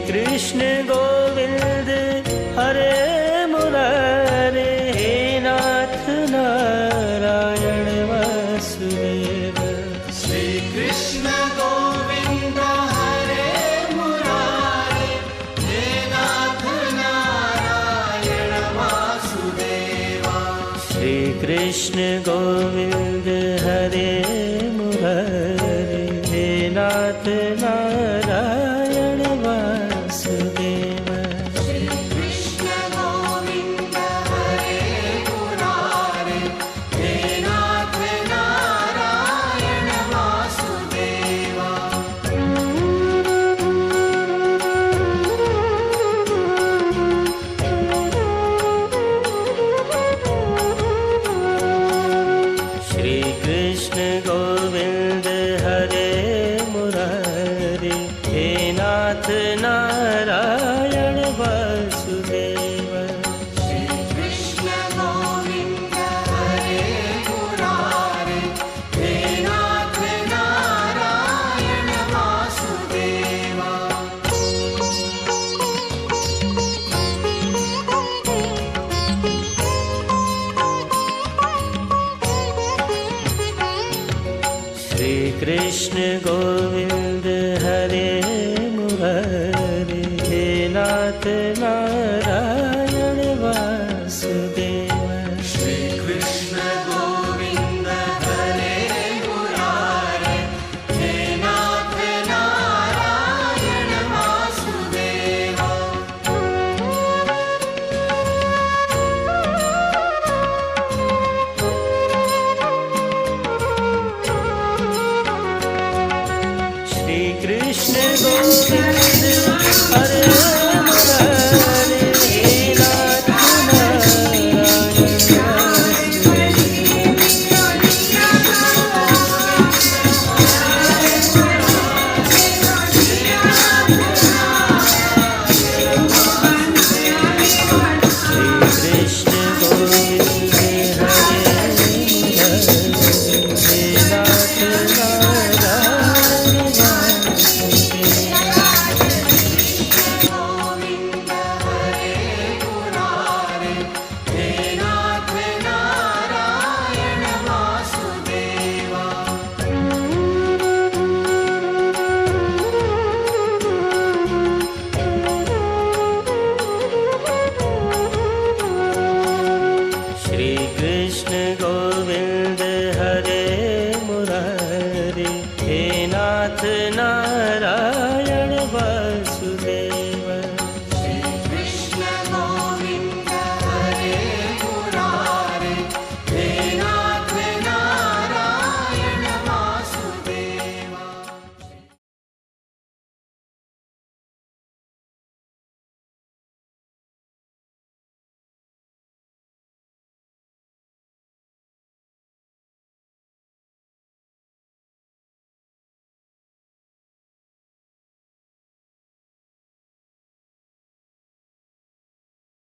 कृष्ण गोविंद हरे मुरारे, हे नाथ नारायण वासुदेव। श्री कृष्ण गोविंद हरे मुरारे, हे नाथ नारायण वासुदेवा। श्री कृष्ण गोविंद हरे मुरारे, हे नाथ नारायण वासुदेव। श्री कृष्ण गोविंद हरे मुरारे, हे नाथ नारायण वासुदेवा। श्री कृष्ण गोविंद हरे मुरारे, हे नाथ नारायण वासुदेव। श्री कृष्ण गोविंद हरे मुरारे, हे नाथ नारायण वासुदेवा। श्री कृष्ण गोविंद हरे मुरारे, हे नाथ नारायण वासुदेव। श्री कृष्ण गोविंद हरे मुरारे, हे नाथ नारायण वासुदेवा। श्री कृष्ण गोविंद